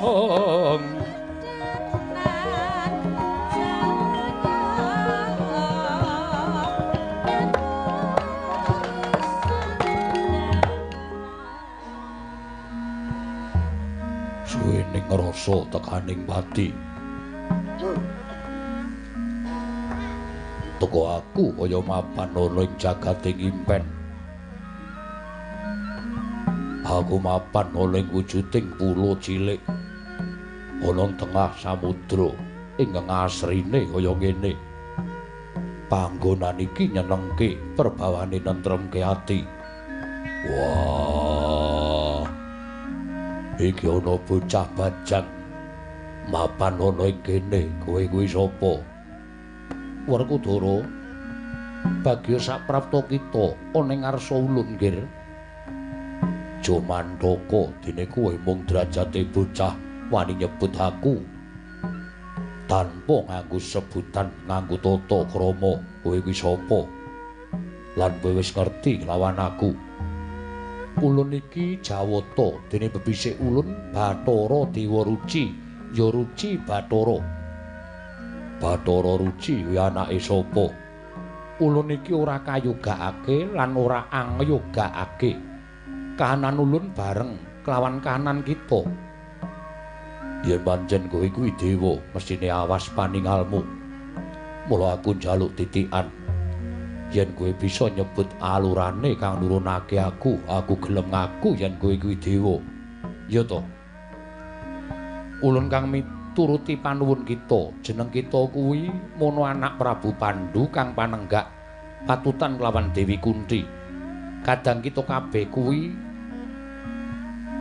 Suwening rasa tekaning pati. Teko aku kaya mapan ana ing jagating impen. Aku mapan ana ing wujuding pulo cilik. Ana tengah samudra ingkang asrine kaya ngene. Panggonan iki nyenengke, perbawane nentremke ati. Wah. Iki ana bocah bajang mapan ana ing kene. Kowe kuwi sapa? Werkudara. Bagya saprapta kita ana ing ngarsa ulun, Nggir. Jomantaka dene kowe mung derajate bocah wani nyebut aku tanpa nganggo sebutan nganggo tata krama. Kowe kuwi sapa? Lan kowe wis ngerti lawan aku. Ulun iki Jawata dene bebisik ulun Bathara Dewa Ruci, ya Ruci Bathara. Bathara Ruci kuwi anake sapa? Ulun iki ora kayogakake lan ora angyogakake. Kahanan ulun bareng kelawan kahanan kita. Yen pancen kowe kuwi dewa, mestine awas paningalmu. Mula aku njaluk titikan. Yen kowe bisa nyebut alurane kang nurunake aku gelem ngaku yen kowe kuwi dewa. Ya to. Ulun kang mituruti panuwun kita, jeneng kita kuwi Mono anak Prabu Pandhu kang panenggak patutan kelawan Dewi Kunthi. Kadang kita kabeh kuwi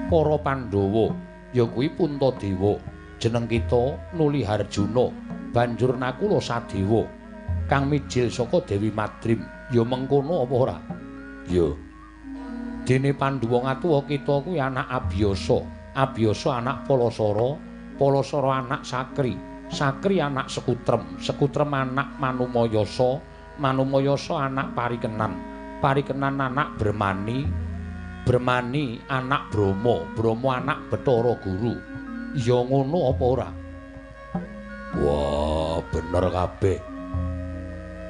para Pandhawa, ya kuwi Puntadewa. Jeneng kita Nuli Harjuna, banjur Nakula Sadewa. Kang mijil saka Dewi Madrim, ya mengkono apa ora? Ya. Dene Pandhu wong atuwa kita kuwi anak Abiyasa, Abiyasa anak Palasara, Palasara anak Sakri, Sakri anak Sekutrem, Sekutrem anak Manumayasa, Manumayasa anak Parikenan, Parikenan anak Bremani, Bremani anak Brama, Brama anak Bathara Guru. Ya ngono apa ora? Wah, bener kabeh.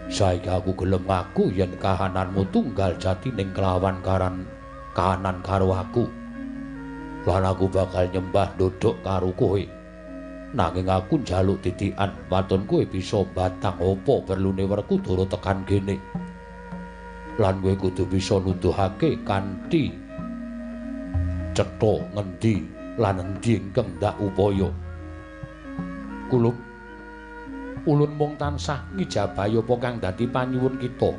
Saiki aku gelem ngaku yen kahananmu tunggal jatining kelawan kahanan karo aku. Lan aku bakal nyembah ndodhok karo kowe. Nanging aku njaluk titikan, waton kowe bisa batang apa perlune Werkudara tekan kene. Lan kowe kudu bisa nuduhake kanthi cetha ngendi lan endi ingkang ndak upaya. Kulup ulun mung tansah ngijabah apa kang dadi panyuwun kita.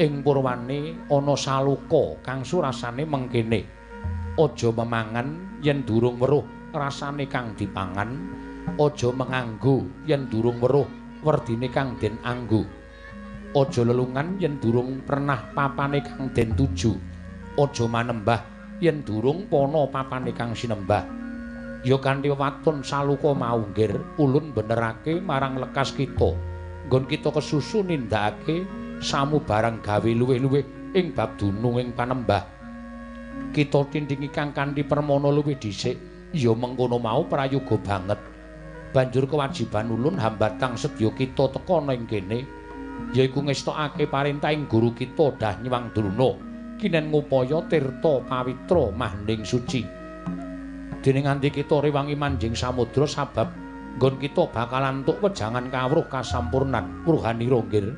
Ing purwane ana saluka kang surasane mengkene. Aja memangan yen durung weruh rasane kang dipangan. Aja menganggo yen durung weruh werdine kang den anggo. Aja lelungan yen durung pernah papane kang den tuju. Aja manembah yen durung pana papane kang sinembah. Ya kanthi waton saluka mau, Nggir, ulun benerake marang lekas kita. Nggon kita kesusu nindakake samubarang gawe luwih-luwih ing bab dunung ing panembah. Kita tindhingi kang kanthi permana luwih dhisik, ya mengkono mau prayoga banget. Banjur kewajiban ulun hambatang sedya kita teka ana ing kene, yaiku ngestokake parentahing guru kita Dah Nyewang Druna kinen ngupaya tirta pawitra mahning suci. Dene nganti kita rewangi manjing samudra sabab nggon kita bakalan entuk wejangan kawruh kasampurnan ruhanira, Nggir.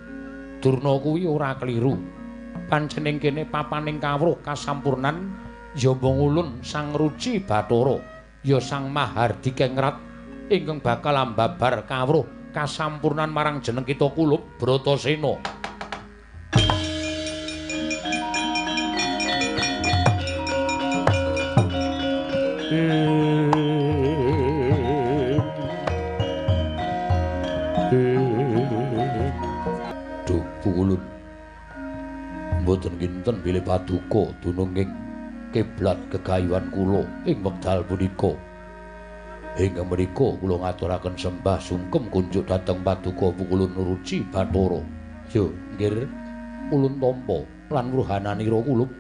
Durna kuwi ora kliru. Pancening kene papaning kawruh kasampurnan ya mung ulun Sang Ruci Bathara, ya Sang Mahardi Kengrat ingkang bakal ambabar kawruh kasampurnan marang jeneng kita Kulup Bratasena. Duh Pulun, mboten kinten bilih paduka dununging kiblat gegayuhan kula ing wekdal punika. Ing mriku kula ngaturaken sembah sungkem kunjuk dhateng paduka Pukulun Ruci Bathara. Yo, Nggir, ulun tampa lan ruhananira Kulup.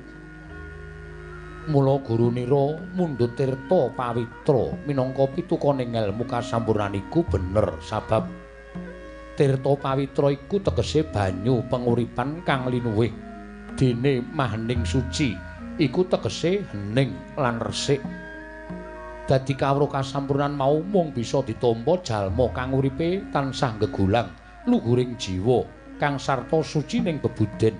Mula gurunira mundhut tirta pawitra minangka pitukoning ngelmu kasampurnan iku bener sabab tirta pawitra iku tegese banyu penguripan kang linuwih dene mahening suci iku tegese hening lan resik. Dadi kawruh kasampurnan mau mung bisa ditampa jalma kang uripe tansah gegulang luhuring jiwa kang sarta suci ning bebuden.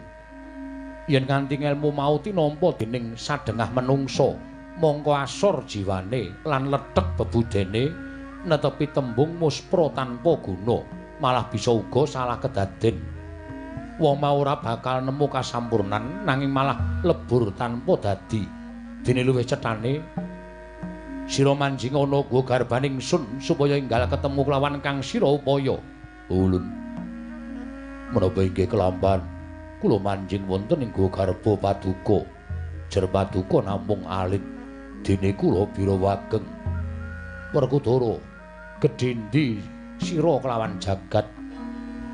Yen nganti ngelmu mau tinampa dening sadengah menungsa, mongko asor jiwane lan lethek bebudene netepi tembung muspra tanpa guna, malah bisa uga salah kedaden. Wong mau ora bakal nemu kasampurnan nanging malah lebur tanpa dadi. Dene luwih cethane sira manjing ana nggo garbaning sun supaya enggal ketemu kelawan kang sira upaya. Ulun. Menapa inggih kelampan kula manjing wonten ing garba paduka. Jer paduka namung alit dene kula bira wageng. Werkudara, gedhendi sira kelawan jagat.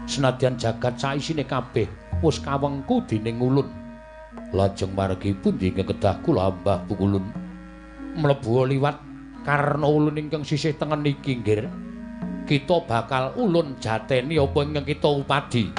Senadyan jagat saisine kabeh wis kawengku dening ulun. Lajeng margi pundi ingkang kedah kula ambah Bukulun mlebu liwat karena ulun ingkang sisih tengen iki nggih. Kita bakal ulun jateni apa ingkang kita upadi.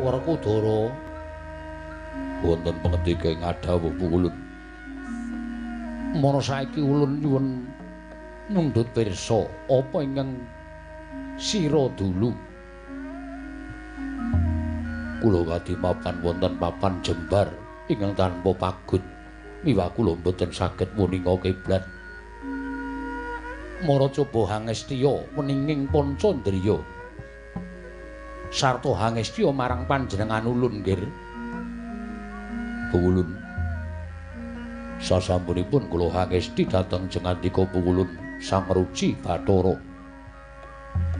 Werkudara wonten pangandika ing adhawuh Ulun. Mono saiki ulun nyuwun mundhut pirsa apa ingkang sira dulu. Kula wadhi mapan wonten papan jembar ingkang tanpa pagut. Miwah kula mboten saged muninga kiblat. Mara coba hangestiya weninging Pancandriya. Sarta hangestiya marang panjenengan ulun nggih. Ulun. Sasampunipun kula hangesti dhateng jengandika Ulun Sang Ruci Bathara.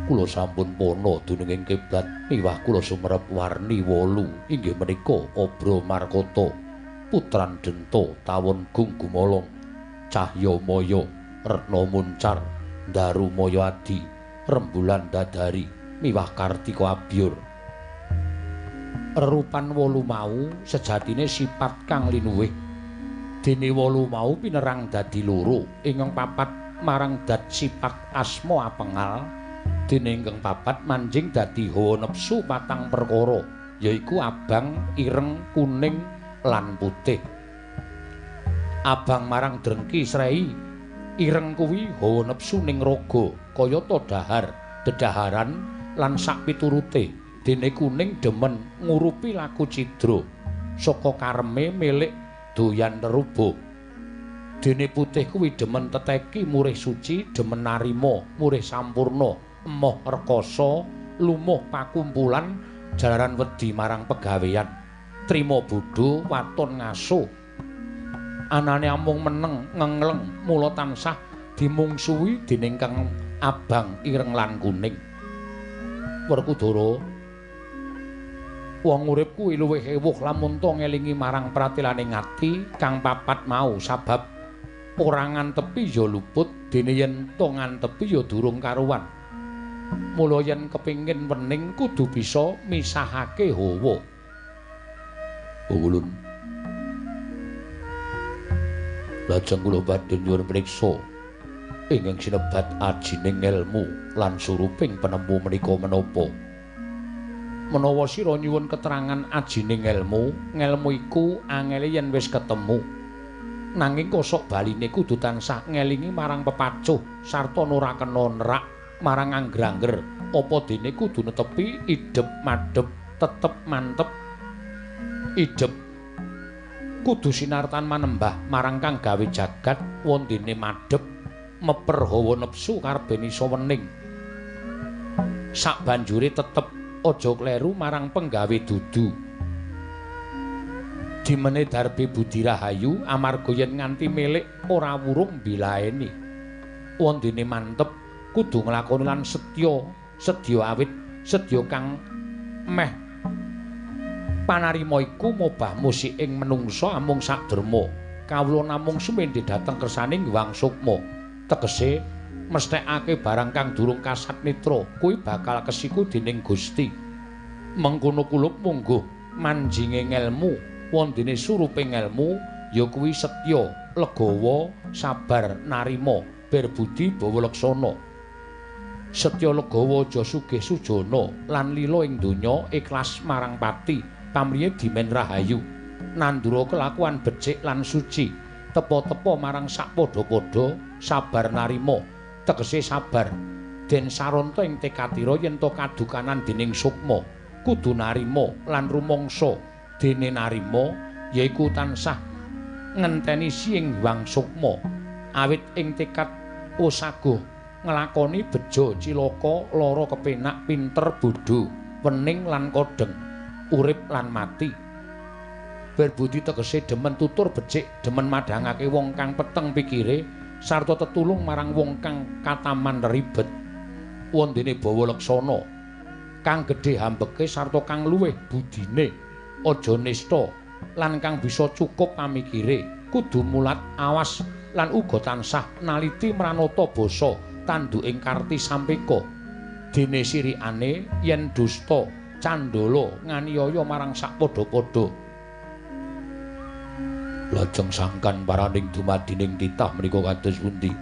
Kula sampun pana dununging kiblat miwah kula sumerep warni 8 inggih menika Obra Markata, Putran Denta, Tawon Gung Gumolong, Cahya Maya, Retna Muncar, Daru Maya Adi, Rembulan Dadari, miwah Kartika Abyur. Rerupan 8 mau sejatine sipat kang linuwih. Dene 8 mau pinerang dadi 2, ingkang 4 marang dat sipat asma apengal, dene ingkang 4 manjing dadi hawa nepsu 4 perkara, yaiku abang, ireng, kuning lan putih. Abang marang drengki srei, ireng kuwi hawa nepsu ning raga, kayata dahar, dedaharan lan sak piturute. Dene kuning demen ngurupi laku cidra, saka kareme milik doyan terubuh. Dene putih kuwi demen teteki murih suci, demen narima murih sampurna, emoh rekasa, lumuh pakumpulan, jalaran wedi marang pegawean, trima bodho, waton ngaso. Anane amung meneng ngengleng mula tansah dimungsuhi dening kang abang, ireng lan kuning. Werkudara, wong urip kuwi luwih ewuh lamun to ngelingi marang pratilaning ati kang 4 mau, sabab ora ngantepi ya luput, dene yen to ngantepi ya durung karuwan. Mula yen kepingin wening kudu bisa misahake hawa. Ulun. Lajeng kula badhe nyuwun priksa ingkang sinebat ajining ilmu lan suruping penemu menika menapa. Menawa sira nyuwun keterangan ajining ilmu, ngelmu iku angele yen wis ketemu. Nanging kosok baline kudu tansah ngelingi marang pepacuh sarta ora kena nerak marang angger-angger. Apa dene kudu netepi idep madhep tetep mantep. Idep kudu sinartan manembah marang kang gawe jagat wondene madhep meper hawa nepsu karepe isa wening. Sabanjure tetep aja kleru marang penggawe dudu. Dimene Darbe Budi Rahayu amarga yen nganti milik ora wurung bilaeni. Wondene mantep kudu nglakoni lan sedya awit sedya kang meh panarima iku mobah musik ing menungsa amung saderma. Kawula namung sumendhe dhateng kersaning Hyang Sukma. Tegese mesthekake barang kang durung kasat netra kuwi bakal kesiku dening Gusti. Mengkono kulub mungguh manjinge ngelmu wondene suruping ngelmu ya kuwi setya, legawa, sabar, narima, berbudi bawa leksana. Setya legawa aja sugih sujana lan lila ing donya ikhlas marang pati pamriye dimen rahayu. Nandura kelakuan becik lan suci, tepa-tepa marang sakpadha-padha, sabar narima. Tegese sabar den saranta ing tekatira yen to kadukanan dening sukma kudu narima lan rumangsa dene narima yaiku tansah ngenteni siing Hyang Sukma awit ing tekad usaguh nglakoni beja cilaka lara kepenak pinter bodho wening lan kodheng urip lan mati. Berbudi tegese demen tutur becik demen madhangake wong kang peteng pikire sarta tetulung marang wong kang kataman ribet. Wondene bawa leksana kang gedhe hambeke sarta kang luwih budine aja nista lan kang bisa cukup pamikire kudu mulat awas lan uga tansah naliti mranata basa tanduking karti sampeka dene sirikane yen dusta candala nganiaya marang sakpadha-padha. Lajeng sangkan paraning dumadining titah menika kados pundi?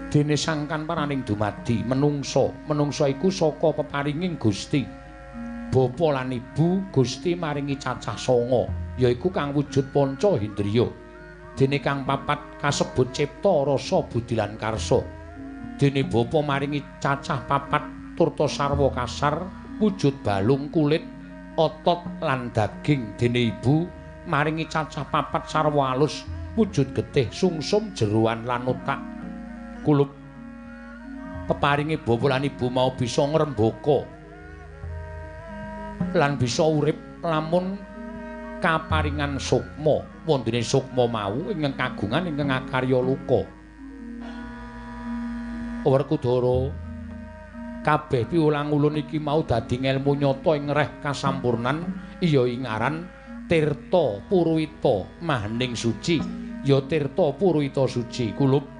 Dene sangkan paraning dumadi menungsa iku saka peparinging Gusti. Bapa lan ibu Gusti maringi cacah sanga, yaiku kang wujud panca indriya. Dene kang papat kasebut cipta, rasa, budi lan karsa. Dene bapa maringi cacah papat turta sarwa kasar, wujud balung kulit, otot lan daging. Dene ibu maringi cacah papat sarwa alus, wujud getih, sungsum, jeroan lan otak. Kulub peparingi bapa lan ibu mau bisa ngrembaka lan bisa urip lamun kaparingan sukma. Wondene sukma mau ingkang kagungan ingkang akarya luka. Werkudara kabeh piulang ulun iki mau dadi ngelmu nyata ing reh kasampurnan iya ing aran Tirta Purwita Mahaning Suci. Ya Tirta Purwita Suci kulub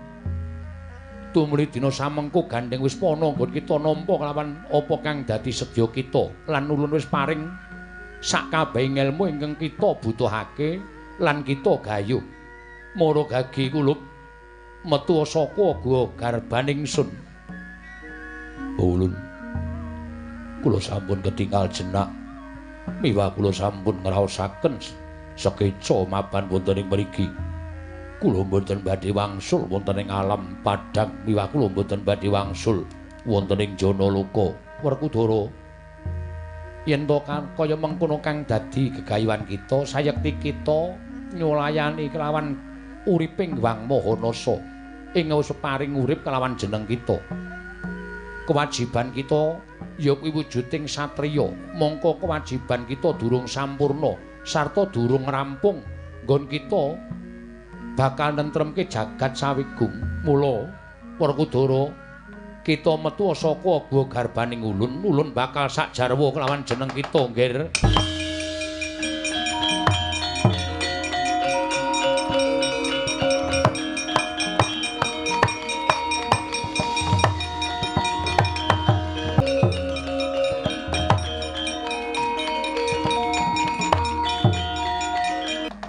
tumuli dina samengko gandeng wis pana nggon kita nampa kelawan apa kang dadi sedya kita lan ulun wis paring sakabehing ilmu ingkang kita butuhake lan kita gayuh. Mara gagi kulub metu saka garbaning sun. Ulun kula sampun ketingal jenak miwah kula sampun ngraosaken sekeca mapan wonten ing mriki. Kula mboten badhe wangsul wonten ing alam padhang miwah kula mboten badhe wangsul wonten ing jana loka. Werkudara yen to kaya mengkono kang dadi gegayuhan kita sayekti kita nyulayani kelawan uriping Hyang Mahanasa ing separing urip kelawan jeneng kita. Kewajiban kita ya kuwi wujuding satriya. Mongko kewajiban kita durung sampurna sarta durung rampung nggon kita bakal nentremke jagat sawigung. Mula Werkudara kita metu saka garbaning ulun bakal sak jarwa kelawan jeneng kita nggih.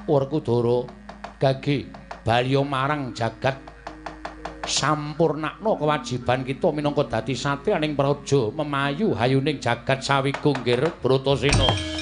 Werkudara gage baliya marang jagat sampurnakna kewajiban kita minangka dadi satriyaning praja memayu hayuning jagat sawigung nggih Bratasena.